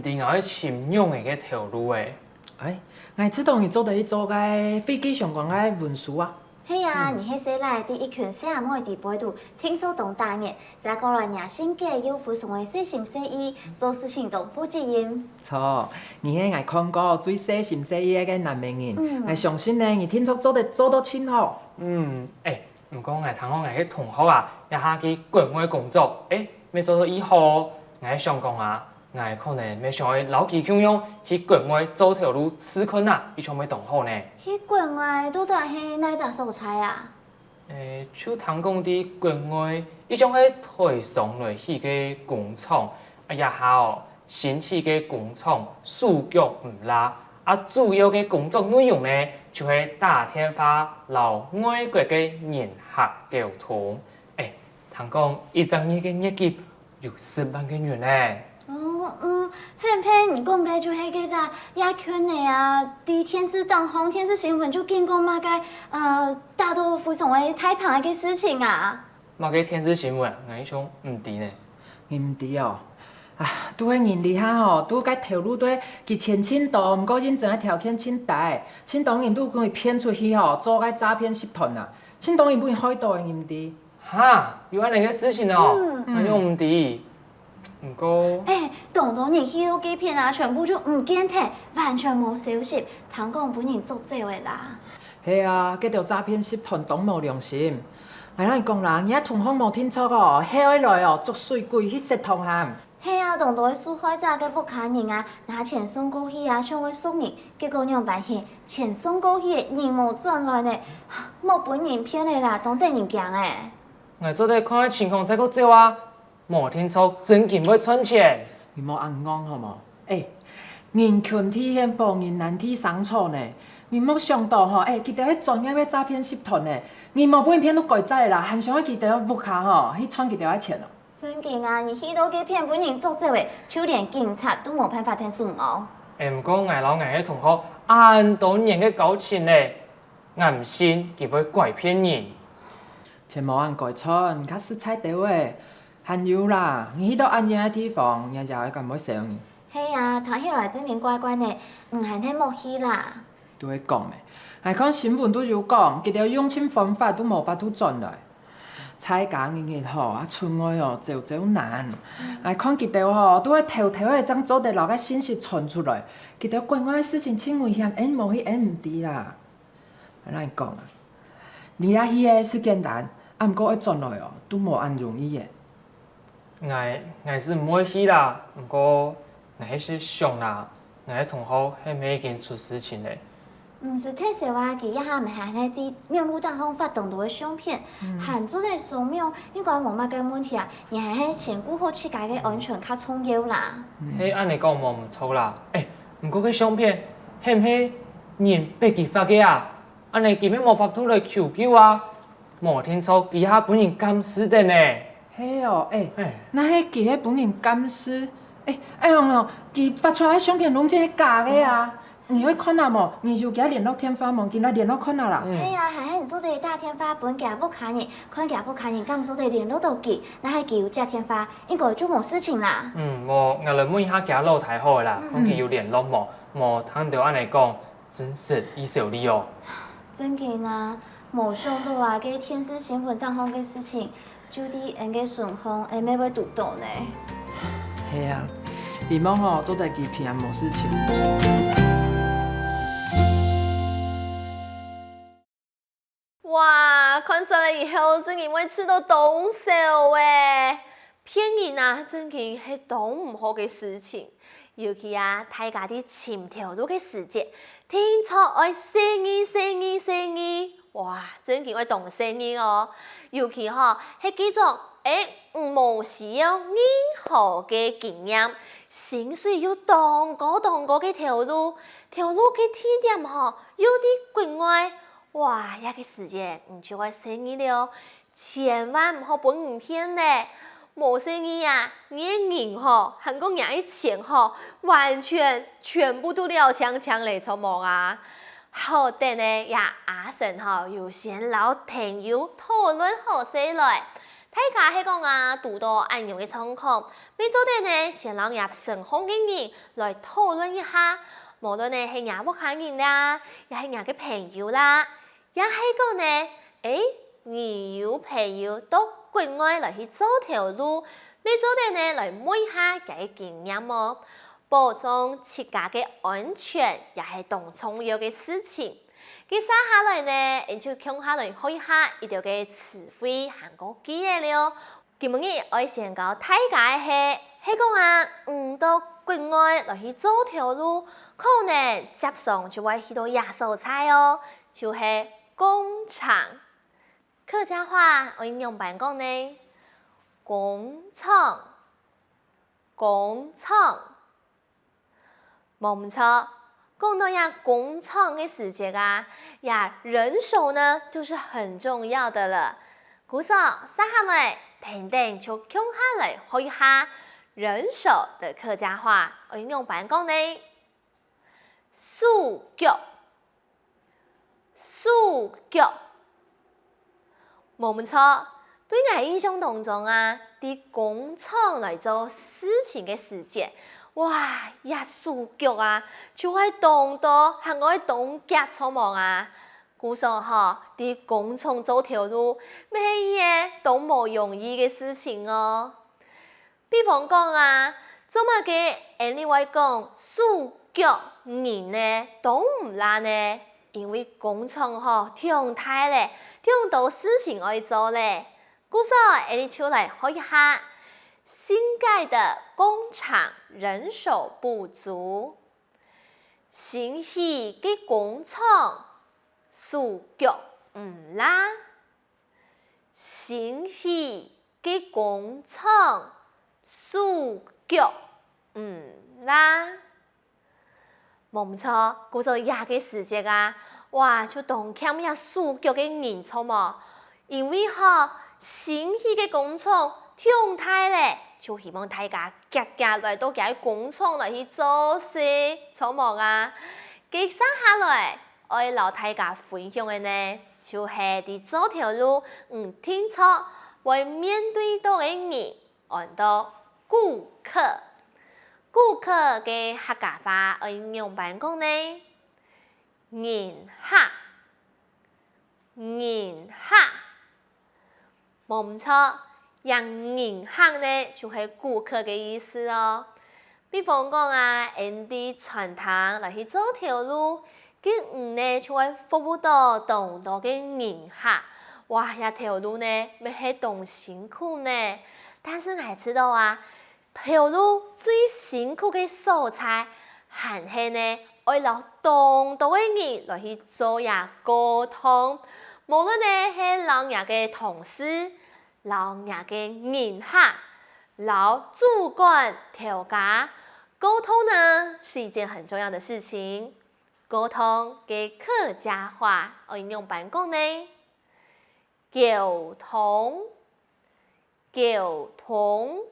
定我去深用的个条路诶。哎，我这当然做得去做个飞机相关的文书啊。嘿啊，你迄些来的一群小阿妹伫背度，听说当大热，再过来伢先给有服从的细心细意，做事情都负责任。错，你迄我看过最细心细意个男名人，我相信呢，你听说做得真好。毋过我通我个同学啊，一下去国外工作，要做到以后，我想讲啊，我可能要想去老奇向样去国外走条路试看啊，伊想要动好呢。去国外拄着是哪只所在啊？就通讲伫国外，伊种迄台上来起个工厂，也下哦，新起个工厂数据唔拉，主要嘅工作内容呢，就是打天花留外国嘅人客交通。通讲一整年嘅业绩有10万嘅元呢。偏偏你讲嘅就迄个只亚圈的啊，伫电视当红电视新闻就见讲嘛个大多服从的太胖的事情啊。嘛个电视新闻，我想唔知呢。唔知哦。啊，拄迄人哩哈吼，拄甲条路对佮前青岛，毋过认真条件青大，青岛人拄讲伊骗出去吼，做个诈骗集团啊，青岛人本海盗的唔知。哈，有安尼个事情哦，我想唔知。唔过，当人去到几片啊，全部就唔见体，完全无消息，通讲本人作证的啦。系啊，佮条诈骗集团当无良心。哎，咱讲啦，遐同行无听错哦，遐来哦，足水鬼去窃通函。嘿啊，当多受害者嘅不卡人啊，拿钱送过去啊，想要送人，结果样办现钱送过去的人无转来呢，冇本人骗的啦，当地人讲诶。我做在看情况再搁走啊，无听错真金要存钱。你莫硬讲好无？人群体现帮人难体相处呢。你莫想到吼，记得迄专业的诈骗集团呢，你莫本骗都改载啦，还想要记得物卡吼，去赚记得遐钱哦。真紧啊！你去到几骗本人作证的，就连警察都无办法听顺哦。毋过我老我同学按多年嘅交情咧，我唔信佢会拐骗人。钱无按改穿，较实彩条诶，还有啦，你去到安静的地方，也会咁要想你。嘿啊，头迄来真紧乖乖呢，唔系听莫去啦。都会讲诶，还看新闻都有讲，几条用钱方法都无法度转来。菜价日日吼，厝外哦走走难。还看几条吼，都会偷偷诶将做得老个信息传出来，几条国外诶事情真危险，无去唔知啦。咱讲啊，你遐去诶是简单，毋过要转来哦，都无按容易诶。我是唔会去啦，毋过我是想啦，我同学系咪已经出事情咧？唔是特色话，佢一下咪系喺啲庙路当中发动到嘅相片，汉族嘅寺庙应该冇乜嘅问题啊，而系喺前顾后世界嘅安全较重要啦。迄按你讲无唔错啦，毋过嗰相片系唔系人被佢发嘅啊？安尼根本无法度来求救啊！无听错，佢下本人监视的呢。嘿哦，那迄记迄本人监视，哦，佢发出来的相片拢真系假嘅啊！你会看啊无？你就给他联络天发嘛，给他联络看啊啦。系啊，系喺做地大天花本夹不卡人，看夹不卡人，咁做地联络到佢，那系佢有只天花，应该就冇事情啦。我来问一下佢老太好啦，看佢有联络无听到安尼讲，真是伊小你哦。真嘅啊，冇想到啊，嘅天使新闻当中嘅事情，就啲人嘅顺风，下尾会读到呢。系啊，希望吼做代佢平安冇事情。哇，看上来以后，真嘅会吃到动手诶！骗人啊，真嘅系当唔好嘅事情。尤其啊，大家啲前条路嘅时节，听错爱生意，哇，真嘅会动生意哦。尤其嗬，系记住无需要任何嘅经验，薪水又当高嘅条路嘅天点嗬，有啲国外。哇！一个时间唔就会生意了，千万唔好本唔骗咧。冇生意啊，你人吼，还讲人一钱吼，完全部都了抢嚟做梦啊！好等呢，呀阿神吼，有先老朋友讨论好些来，大家係講啊，遇到安樣嘅狀況，每做啲呢，先讓入成行嘅人來討論一下，無論呢係亞屋企人啦，又係亞嘅朋友啦，也係講呢，你有朋友到國外來去走條路，每做啲呢來問下佢經驗喎，保障自家嘅安全，也係當重要嘅事情。佢生下來呢，你就講下來學一下一條嘅詞彙韓國記嘅了。今日我先教大家係講啊，到國外來去走條路，可能接上就會去到野蔬菜哦，就係工廠。客家話我用辦講呢，工廠，工廠，冇唔錯。講到呀工廠嘅時節啊，人手呢就是很重要的了。故說接下來等等就講下來學一下人手的客家話，我用辦講呢，數腳，數腳，冇唔錯。對我印象當中啊，啲工廠來做事情嘅時節。哇！數腳啊，就係動到，係我嘅動腳匆忙啊！故說嗬，啲工廠走條路，咩嘢都冇容易嘅事情哦。比方講啊，做乜嘅？你話講數腳人呢都唔難呢，因為工廠嗬太大咧，太多事情可以做咧。故說你出嚟學一下。新蓋的工廠人手不足，新起嘅工廠數腳唔啦，新起嘅工廠數腳唔啦，冇唔錯，故做廿嘅時節啊，哇，就當欠一數腳嘅人錯嘛，因為新起嘅工廠。太大咧，就希望大家夾來到喺工廠來去做事，草忙啊！接下來我要留大家分享嘅呢，就係啲走條路唔清楚，會面對到嘅人，按到顧客。顧客嘅客家話我用辦講呢，人客，人客，冇唔錯。人客呢就係顧客嘅意思咯。比方講啊，啲傳統來去走條路，佢呢就會服務到當多嘅人客。哇！一條路呢咪係咁辛苦呢，但是我知道啊，條路最辛苦嘅所在係呢，愛留當多嘅人來去做呀溝通，無論呢係兩日嘅同事。老人嘅人客，老主管調解溝通呢，是一件很重要的事情。溝通嘅客家話，我用辦講呢，溝通，溝通，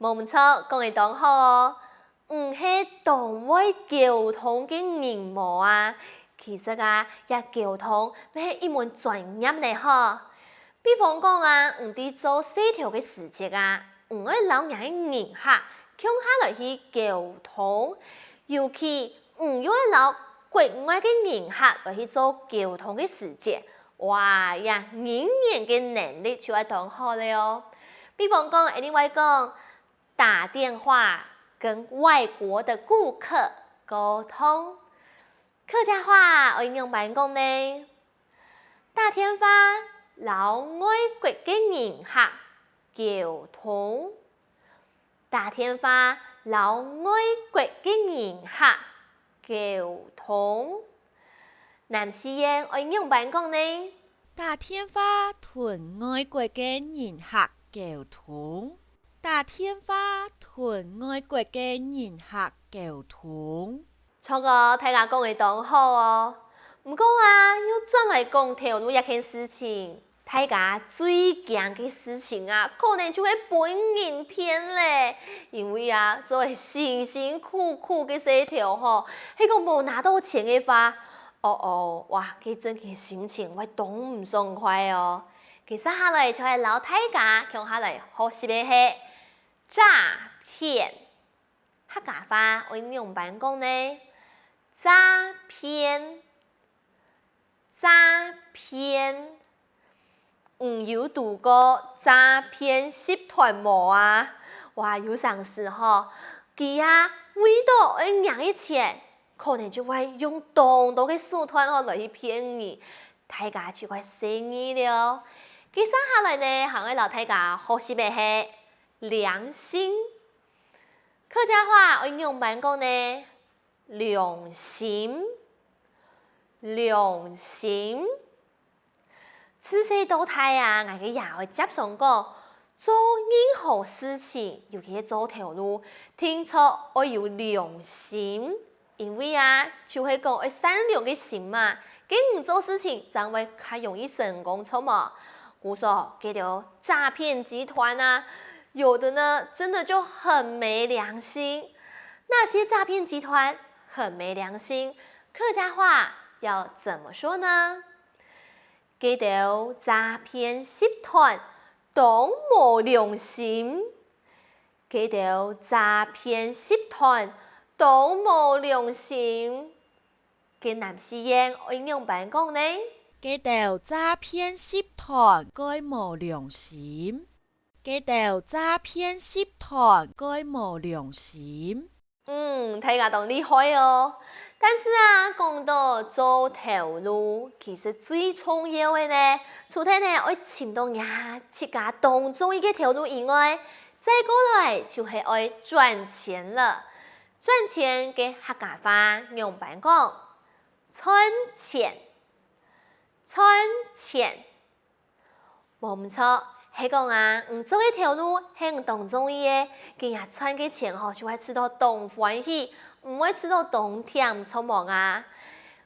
冇唔錯，講得當好哦。唔係當位溝通嘅人模啊，其實啊，溝通係一門專業嚟呵。比方講啊，啲做細條嘅事情啊，我老人嘅人客，向下來去溝通，尤其要留國外嘅人客來去做溝通嘅事情，哇呀，語言嘅能力就係當好了哦。比方講，你話講打電話跟外國的顧客溝通，客家話我用辦講呢，打電話。老外國嘅人客溝通，打電話老外國嘅人客溝通。男士嘅我用辦講呢，打電話同外國嘅人客溝通，打電話同外國嘅人客溝通。錯個大家講嘅當好哦。唔過啊，要轉來講條路一件事情，大家最驚嘅事情啊，可能就係本人騙咧。因為啊，做係辛辛苦苦嘅這條吼，係講冇拿到錢嘅話，哇，佢真嘅心情會當唔爽快哦。接下来就系老大家向下来学习的是诈骗。客家话我用办讲呢，诈骗，诈骗。有读过诈骗集团无啊？哇，有上时吼，佢为到赢一钱，可能就会用当多嘅手段来去骗你，大家就会生意了。接下来呢，行嘅老大家学习嘅係良心。客家话我用办讲呢，良心，良心。此世道大啊，我嘅也会接上讲，做任何事情，尤其是做条路，听错我有良心，因为就系讲我善良嘅心嘛，咁唔做事情，就会较容易成功，错嘛。故说嗰条诈骗集团有的呢，真的就很没良心。那些诈骗集团很没良心，客家话要怎么说呢？嗰条诈骗集团都冇良心，嗰条诈骗集团都冇良心。嘅男士英我應用辦講呢？嗰條詐騙集團該無良心，嗰條詐騙集團該無良心。大家都厲害哦。但是講到做條路，其實最重要嘅呢，除咗呢，我尋到自家當中意嘅條路以外，再過來就係愛賺錢了。賺錢嘅客家話用辦講，賺錢，賺錢，冇唔錯。係講做一條路係當中意嘅，今日賺嘅錢就會吃到當歡喜。唔會吃到冬天錯忙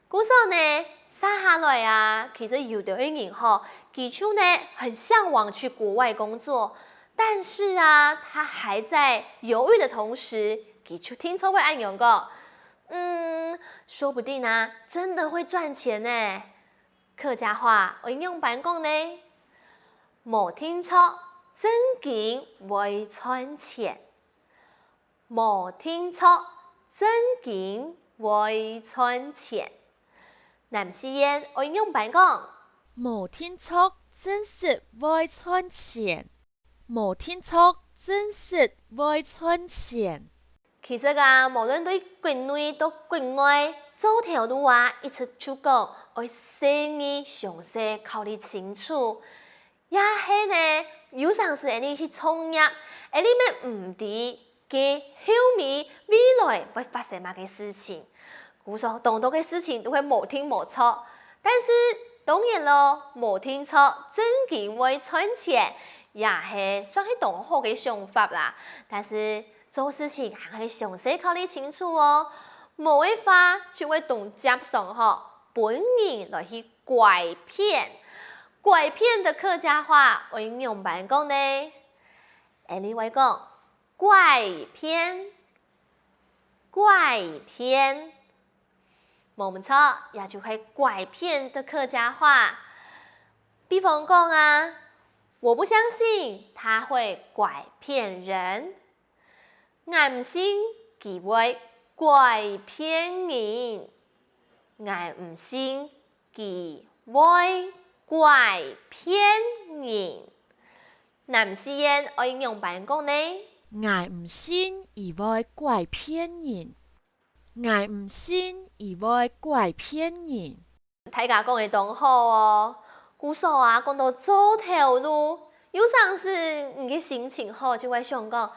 故說呢，生下來其實有的人佢就呢很向往去國外工作，但是他還在猶豫的同時，佢就聽錯會按用個，說不定真的會賺錢呢。客家話我用辦講呢，冇聽錯，真嘅會賺錢，冇聽錯。真嘅會賺錢，男士煙我用辦講，冇聽錯，真實會賺錢，冇聽錯，真實會賺錢。其實無論對國內到國外，做條路一直就講，愛生意詳細考慮清楚，也係呢，有陣時你去創業，你咪唔知。嘅後面未來會發生乜嘅事情，故說當多嘅事情都會冇聽冇錯，但是當然咯，冇聽錯真嘅會賺錢，也係算係當好嘅想法啦。但是做事情還係詳細考慮清楚哦，冇一法就會當接上本人來去拐騙，拐騙的客家話我用辦講呢，你會講。拐騙，拐騙，冇唔錯，也就係拐騙的客家話。比方講我不相信他會拐騙人，我唔信佢會拐騙人，我唔信佢會拐騙人。男士煙我應用辦講呢？我唔信而會拐騙人，我唔信而會拐騙人。大家講嘅當好哦，故說講到做條路，有陣時你嘅心情好就會想講，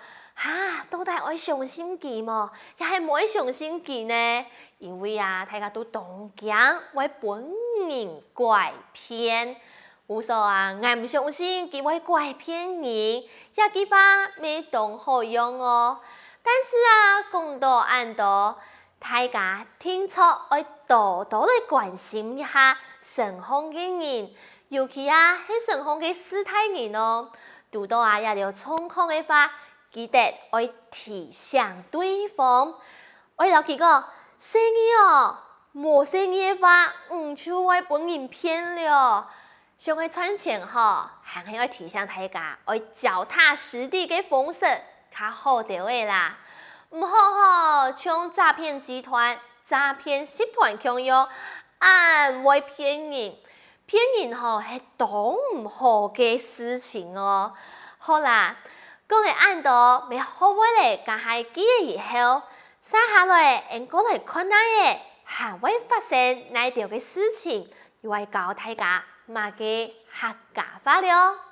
到底我相信佢麼？也係唔會相信佢呢？因為大家都當驚為本人拐騙。故說我唔相信佢會拐騙人，一句話未當好用哦。但是講到按到，大家聽錯，要多多嚟關心一下成行嘅人，尤其係成行嘅師太人哦。讀到也有衝康嘅話，記得要提醒對方。我老佢講，生意冇生意嘅話，就會本人騙了。想要赚钱吼，还要提醒大家，要脚踏实地嘅方式较好着嘅啦。唔好吼，像诈骗集团、诈骗集团强样，会骗人。骗人吼係當唔好嘅事情哦。好啦，講嚟按到未好會嚟，但係幾日以後，接下來應該嚟看下嘅，還會發生哪條嘅事情，要嚟教大家乜嘅客家話了。